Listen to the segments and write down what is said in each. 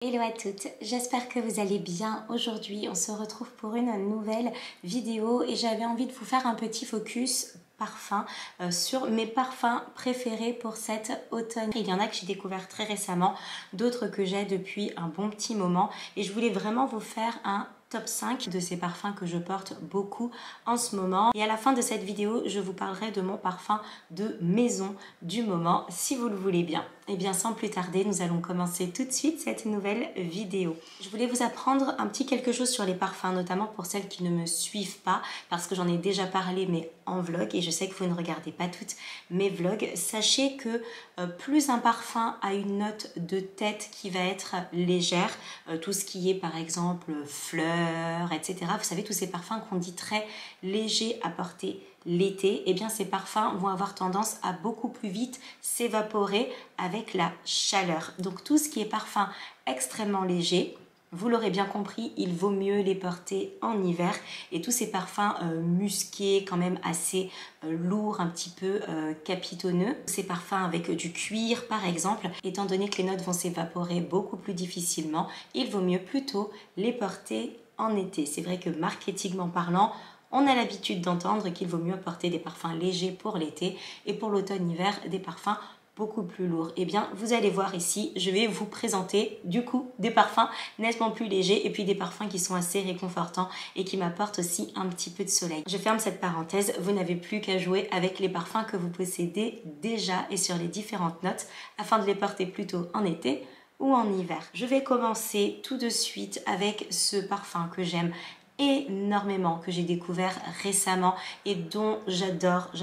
Hello à toutes, j'espère que vous allez bien. Aujourd'hui, on se retrouve pour une nouvelle vidéo et j'avais envie de vous faire un petit focus parfum sur mes parfums préférés pour cet automne. Il y en a que j'ai découvert très récemment, d'autres que j'ai depuis un bon petit moment et je voulais vraiment vous faire un top 5 de ces parfums que je porte beaucoup en ce moment. Et à la fin de cette vidéo, je vous parlerai de mon parfum de maison du moment, si vous le voulez bien. Et bien sans plus tarder, nous allons commencer tout de suite cette nouvelle vidéo. Je voulais vous apprendre un petit quelque chose sur les parfums, notamment pour celles qui ne me suivent pas, parce que j'en ai déjà parlé, mais en vlog, et je sais que vous ne regardez pas toutes mes vlogs. Sachez que plus un parfum a une note de tête qui va être légère, tout ce qui est par exemple fleurs, etc. Vous savez, tous ces parfums qu'on dit très légers à porter l'été, eh bien ces parfums vont avoir tendance à beaucoup plus vite s'évaporer avec la chaleur. Donc tout ce qui est parfum extrêmement léger, vous l'aurez bien compris, il vaut mieux les porter en hiver. Et tous ces parfums musqués, quand même assez lourds, un petit peu capitonneux, ces parfums avec du cuir par exemple, étant donné que les notes vont s'évaporer beaucoup plus difficilement, il vaut mieux plutôt les porter en été. C'est vrai que marketingment parlant, on a l'habitude d'entendre qu'il vaut mieux porter des parfums légers pour l'été et pour l'automne-hiver des parfums beaucoup plus lourds. Eh bien, vous allez voir ici, je vais vous présenter du coup des parfums nettement plus légers et puis des parfums qui sont assez réconfortants et qui m'apportent aussi un petit peu de soleil. Je ferme cette parenthèse, vous n'avez plus qu'à jouer avec les parfums que vous possédez déjà et sur les différentes notes afin de les porter plutôt en été ou en hiver. Je vais commencer tout de suite avec ce parfum que j'aime énormément, que j'ai découvert récemment et dont j'adore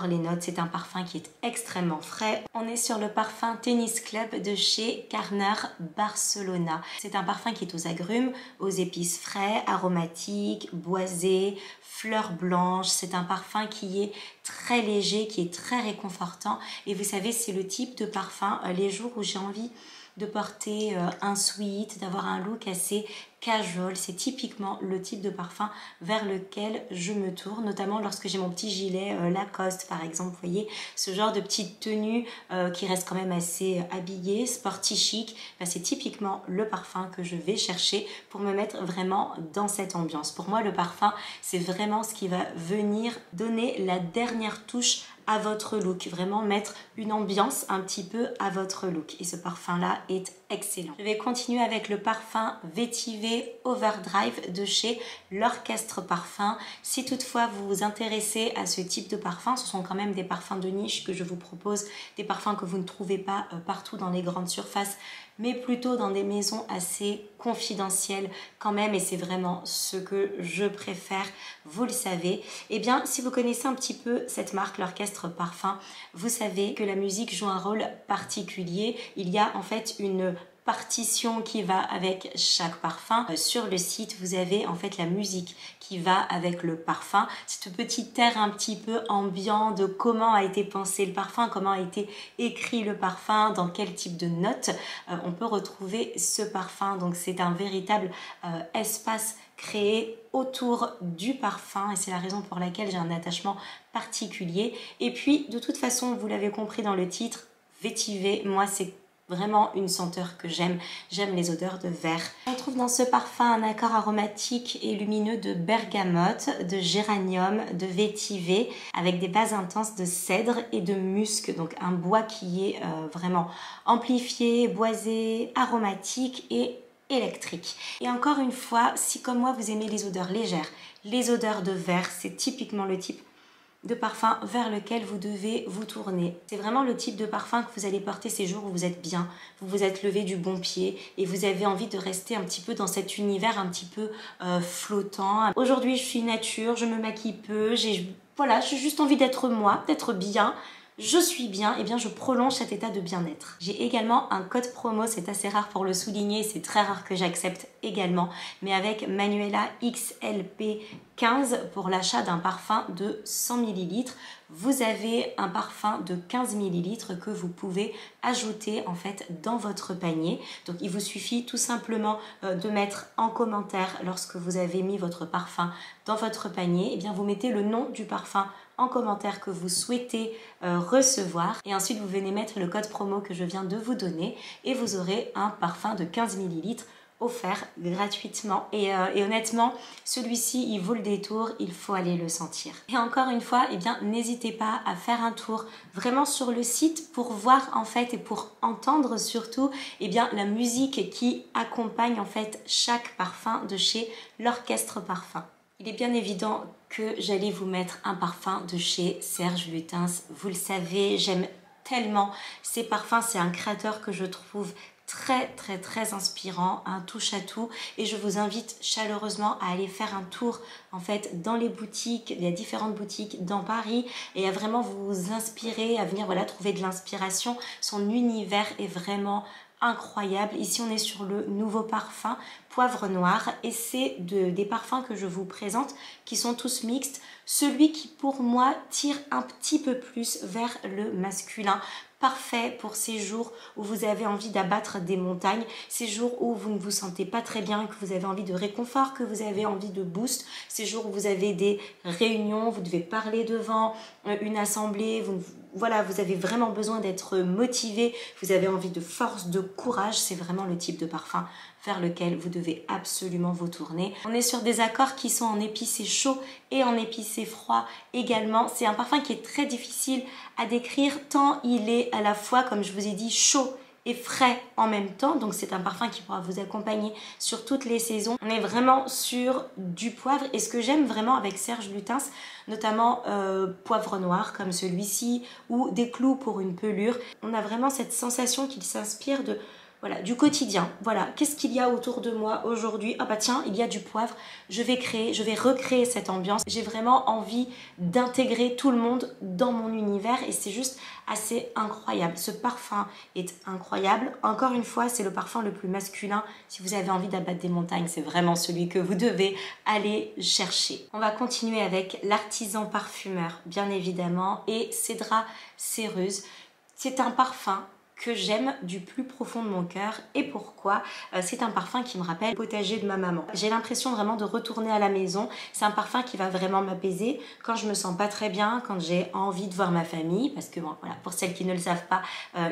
les notes. C'est un parfum qui est extrêmement frais. On est sur le parfum Tennis Club de chez Carner Barcelona. C'est un parfum qui est aux agrumes, aux épices frais, aromatiques, boisés, fleurs blanches. C'est un parfum qui est très léger, qui est très réconfortant. Et vous savez, c'est le type de parfum, les jours où j'ai envie de porter un sweat, d'avoir un look assez casual, c'est typiquement le type de parfum vers lequel je me tourne, notamment lorsque j'ai mon petit gilet Lacoste par exemple, vous voyez, ce genre de petite tenue qui reste quand même assez habillée, sporty chic, ben, c'est typiquement le parfum que je vais chercher pour me mettre vraiment dans cette ambiance. Pour moi, le parfum, c'est vraiment ce qui va venir donner la dernière touche à votre look, vraiment mettre une ambiance un petit peu à votre look. Et ce parfum-là est excellent. Je vais continuer avec le parfum Vétiver Overdrive de chez l'Orchestre Parfum. Si toutefois vous vous intéressez à ce type de parfum, ce sont quand même des parfums de niche que je vous propose, des parfums que vous ne trouvez pas partout dans les grandes surfaces, mais plutôt dans des maisons assez confidentielles quand même, et c'est vraiment ce que je préfère, vous le savez. Eh bien, si vous connaissez un petit peu cette marque, l'Orchestre Parfum, vous savez que la musique joue un rôle particulier. Il y a en fait une partition qui va avec chaque parfum. Sur le site, vous avez en fait la musique qui va avec le parfum. Ce petit air un petit peu ambiant de comment a été pensé le parfum, comment a été écrit le parfum, dans quel type de notes on peut retrouver ce parfum. Donc c'est un véritable espace créé autour du parfum et c'est la raison pour laquelle j'ai un attachement particulier. Et puis de toute façon, vous l'avez compris dans le titre, Vétiver, moi c'est vraiment une senteur que j'aime les odeurs de verre. On trouve dans ce parfum un accord aromatique et lumineux de bergamote, de géranium, de vétiver, avec des bases intenses de cèdre et de musc, donc un bois qui est vraiment amplifié, boisé, aromatique et électrique. Et encore une fois, si comme moi vous aimez les odeurs légères, les odeurs de verre, c'est typiquement le type de parfum vers lequel vous devez vous tourner. C'est vraiment le type de parfum que vous allez porter ces jours où vous êtes bien, vous vous êtes levé du bon pied et vous avez envie de rester un petit peu dans cet univers un petit peu flottant. Aujourd'hui, je suis nature, je me maquille peu, j'ai juste envie d'être moi, d'être bien. Je suis bien, et bien je prolonge cet état de bien-être. J'ai également un code promo, c'est assez rare pour le souligner, c'est très rare que j'accepte également, mais avec Manuela XLP 15 pour l'achat d'un parfum de 100 ml. Vous avez un parfum de 15 ml que vous pouvez ajouter en fait dans votre panier. Donc il vous suffit tout simplement de mettre en commentaire lorsque vous avez mis votre parfum dans votre panier, et bien vous mettez le nom du parfum en commentaire que vous souhaitez recevoir et ensuite vous venez mettre le code promo que je viens de vous donner et vous aurez un parfum de 15 ml offert gratuitement et honnêtement celui-ci il vaut le détour, il faut aller le sentir. Et encore une fois, eh bien n'hésitez pas à faire un tour vraiment sur le site pour voir en fait et pour entendre surtout eh bien la musique qui accompagne en fait chaque parfum de chez l'Orchestre Parfum. Il est bien évident que j'allais vous mettre un parfum de chez Serge Lutens. Vous le savez, j'aime tellement ces parfums, c'est un créateur que je trouve très inspirant, un touche à tout et je vous invite chaleureusement à aller faire un tour en fait dans les boutiques, il y a différentes boutiques dans Paris et à vraiment vous inspirer, à venir voilà trouver de l'inspiration. Son univers est vraiment incroyable. Ici on est sur le nouveau parfum Poivre Noir et c'est des parfums que je vous présente qui sont tous mixtes. Celui qui pour moi tire un petit peu plus vers le masculin. Parfait pour ces jours où vous avez envie d'abattre des montagnes, ces jours où vous ne vous sentez pas très bien, que vous avez envie de réconfort, que vous avez envie de boost, ces jours où vous avez des réunions, vous devez parler devant une assemblée, voilà, vous avez vraiment besoin d'être motivé, vous avez envie de force, de courage, c'est vraiment le type de parfum vers lequel vous devez absolument vous tourner. On est sur des accords qui sont en épicé chaud et en épicé froid également. C'est un parfum qui est très difficile à décrire tant il est à la fois, comme je vous ai dit, chaud et frais en même temps. Donc c'est un parfum qui pourra vous accompagner sur toutes les saisons. On est vraiment sur du poivre et ce que j'aime vraiment avec Serge Lutens, notamment Poivre Noir comme celui-ci ou des clous pour une pelure, on a vraiment cette sensation qu'il s'inspire de voilà, du quotidien. Voilà, qu'est-ce qu'il y a autour de moi aujourd'hui? Ah bah tiens, il y a du poivre. Je vais recréer cette ambiance. J'ai vraiment envie d'intégrer tout le monde dans mon univers et c'est juste assez incroyable. Ce parfum est incroyable. Encore une fois, c'est le parfum le plus masculin. Si vous avez envie d'abattre des montagnes, c'est vraiment celui que vous devez aller chercher. On va continuer avec l'Artisan Parfumeur, bien évidemment, et Cédra Céreuse. C'est un parfum que j'aime du plus profond de mon cœur. Et pourquoi? C'est un parfum qui me rappelle le potager de ma maman. J'ai l'impression vraiment de retourner à la maison. C'est un parfum qui va vraiment m'apaiser quand je me sens pas très bien, quand j'ai envie de voir ma famille, parce que bon, voilà, pour celles qui ne le savent pas,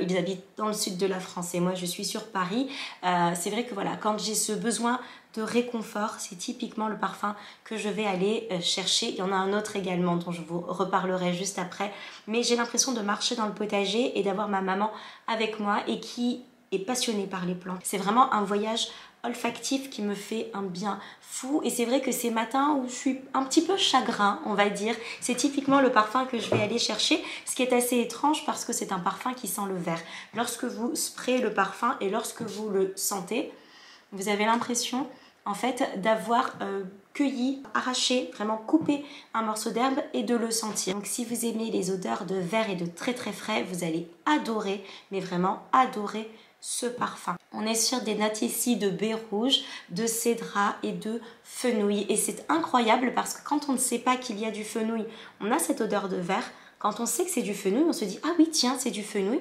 ils habitent dans le sud de la France et moi je suis sur Paris. C'est vrai que voilà, quand j'ai ce besoin de réconfort, c'est typiquement le parfum que je vais aller chercher. Il y en a un autre également dont je vous reparlerai juste après, mais j'ai l'impression de marcher dans le potager et d'avoir ma maman avec moi et qui est passionnée par les plantes. C'est vraiment un voyage olfactif qui me fait un bien fou et c'est vrai que ces matins où je suis un petit peu chagrin, on va dire, c'est typiquement le parfum que je vais aller chercher, ce qui est assez étrange parce que c'est un parfum qui sent le vert. Lorsque vous sprayez le parfum et lorsque vous le sentez, vous avez l'impression en fait d'avoir cueilli, arraché, vraiment coupé un morceau d'herbe et de le sentir. Donc si vous aimez les odeurs de verre et de très frais, vous allez adorer, mais vraiment adorer ce parfum. On est sur des notes ici de baie rouge, de cédra et de fenouil. Et c'est incroyable parce que quand on ne sait pas qu'il y a du fenouil, on a cette odeur de verre. Quand on sait que c'est du fenouil, on se dit « Ah oui, tiens, c'est du fenouil ».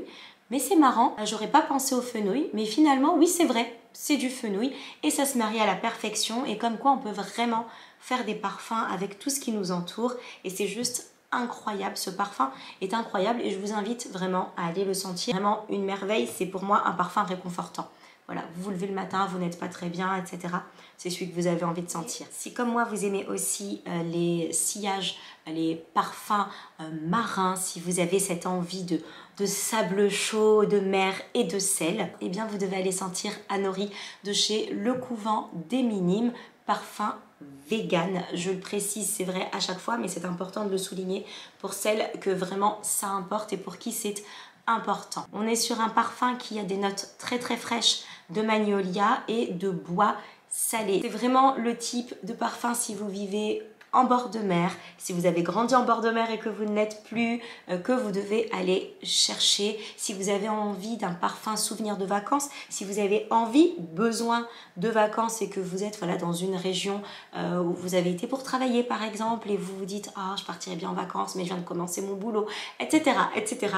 Mais c'est marrant, j'aurais pas pensé au fenouil, mais finalement, oui, c'est vrai, c'est du fenouil et ça se marie à la perfection et comme quoi on peut vraiment faire des parfums avec tout ce qui nous entoure et c'est juste incroyable, ce parfum est incroyable et je vous invite vraiment à aller le sentir. Vraiment une merveille, c'est pour moi un parfum réconfortant. Voilà, vous vous levez le matin, vous n'êtes pas très bien, etc. C'est celui que vous avez envie de sentir. Si comme moi vous aimez aussi les sillages, les parfums marins, si vous avez cette envie de sable chaud, de mer et de sel, eh bien vous devez aller sentir Anori de chez Le Couvent des Minimes, parfum vegan. Je le précise, c'est vrai à chaque fois, mais c'est important de le souligner pour celles que vraiment ça importe et pour qui c'est important. On est sur un parfum qui a des notes très fraîches de magnolia et de bois salé. C'est vraiment le type de parfum si vous vivez en bord de mer. Si vous avez grandi en bord de mer et que vous ne l'êtes plus, que vous devez aller chercher. Si vous avez envie d'un parfum souvenir de vacances, si vous avez envie, besoin de vacances et que vous êtes voilà, dans une région où vous avez été pour travailler par exemple et vous vous dites « Ah, je partirais bien en vacances mais je viens de commencer mon boulot », etc. etc.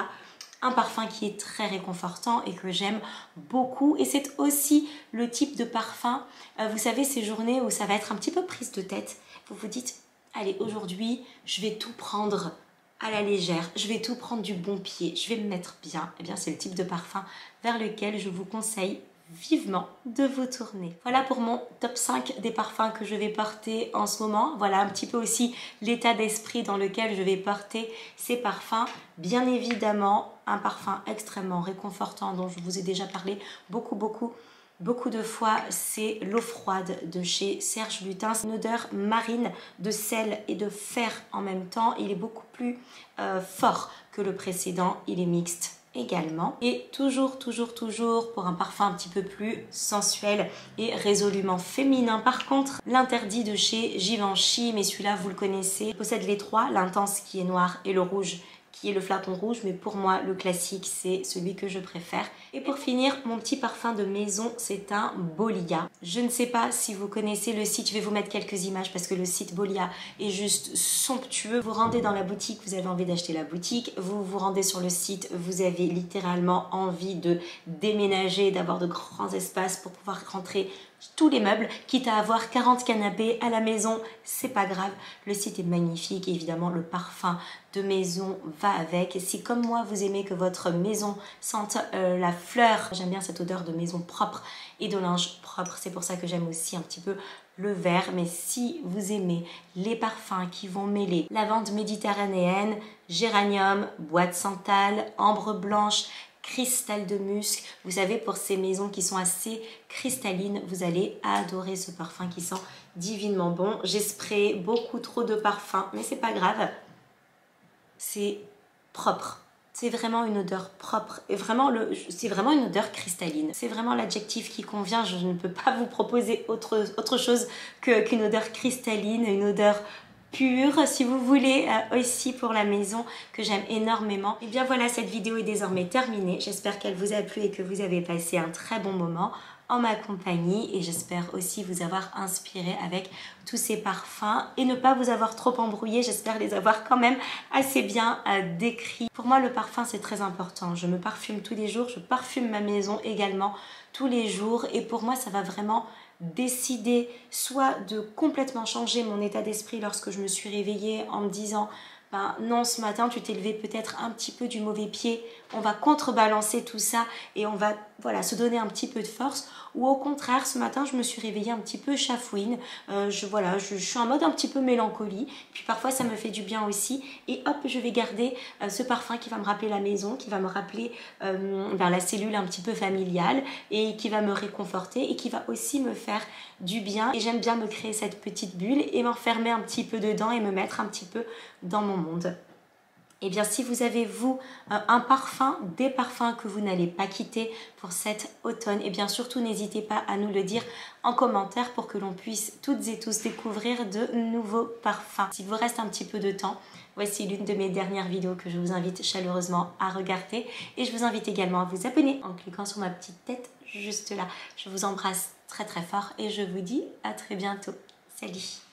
Un parfum qui est très réconfortant et que j'aime beaucoup. Et c'est aussi le type de parfum, vous savez, ces journées où ça va être un petit peu prise de tête. Vous vous dites, allez, aujourd'hui, je vais tout prendre à la légère, je vais tout prendre du bon pied, je vais me mettre bien. Eh bien, c'est le type de parfum vers lequel je vous conseille vivement de vous tourner. Voilà pour mon top 5 des parfums que je vais porter en ce moment. Voilà un petit peu aussi l'état d'esprit dans lequel je vais porter ces parfums. Bien évidemment, un parfum extrêmement réconfortant dont je vous ai déjà parlé beaucoup de fois, c'est l'eau froide de chez Serge Lutens. Une odeur marine de sel et de fer en même temps. Il est beaucoup plus fort que le précédent. Il est mixte également. Et toujours pour un parfum un petit peu plus sensuel et résolument féminin. Par contre, l'interdit de chez Givenchy, mais celui-là vous le connaissez, il possède les trois, l'intense qui est noir et le rouge qui est le flacon rouge, mais pour moi le classique c'est celui que je préfère. Et pour finir, mon petit parfum de maison, c'est un Bolia. Je ne sais pas si vous connaissez le site, je vais vous mettre quelques images parce que le site Bolia est juste somptueux. Vous rendez dans la boutique, vous avez envie d'acheter la boutique, vous vous rendez sur le site, vous avez littéralement envie de déménager, d'avoir de grands espaces pour pouvoir rentrer tous les meubles, quitte à avoir 40 canapés à la maison, c'est pas grave. Le site est magnifique, évidemment le parfum de maison va avec. Et si comme moi vous aimez que votre maison sente la fleur, j'aime bien cette odeur de maison propre et de linge propre, c'est pour ça que j'aime aussi un petit peu le vert. Mais si vous aimez les parfums qui vont mêler lavande méditerranéenne, géranium, bois de santal, ambre blanche, cristal de musc, vous savez, pour ces maisons qui sont assez cristallines, vous allez adorer ce parfum qui sent divinement bon. J'ai sprayé beaucoup trop de parfum, mais c'est pas grave, c'est propre. C'est vraiment une odeur propre et c'est vraiment une odeur cristalline. C'est vraiment l'adjectif qui convient. Je ne peux pas vous proposer autre chose qu'une odeur cristalline, une odeur pure, si vous voulez, aussi pour la maison, que j'aime énormément. Et bien voilà, cette vidéo est désormais terminée. J'espère qu'elle vous a plu et que vous avez passé un très bon moment en ma compagnie, et j'espère aussi vous avoir inspiré avec tous ces parfums et ne pas vous avoir trop embrouillé. J'espère les avoir quand même assez bien décrits. Pour moi, le parfum, c'est très important. Je me parfume tous les jours, je parfume ma maison également tous les jours, et pour moi, ça va vraiment décider soit de complètement changer mon état d'esprit lorsque je me suis réveillée en me disant ben non, ce matin tu t'es levé peut-être un petit peu du mauvais pied, on va contrebalancer tout ça et on va voilà, se donner un petit peu de force. Ou au contraire, ce matin je me suis réveillée un petit peu chafouine, je suis en mode un petit peu mélancolie, puis parfois ça me fait du bien aussi, et hop, je vais garder ce parfum qui va me rappeler la maison, qui va me rappeler la cellule un petit peu familiale, et qui va me réconforter et qui va aussi me faire du bien. Et j'aime bien me créer cette petite bulle et m'enfermer un petit peu dedans et me mettre un petit peu dans mon monde. Et bien si vous avez vous un parfum, des parfums que vous n'allez pas quitter pour cet automne, et bien surtout n'hésitez pas à nous le dire en commentaire pour que l'on puisse toutes et tous découvrir de nouveaux parfums. S'il vous reste un petit peu de temps, voici l'une de mes dernières vidéos que je vous invite chaleureusement à regarder, et je vous invite également à vous abonner en cliquant sur ma petite tête juste là. Je vous embrasse très fort et je vous dis à très bientôt. Salut!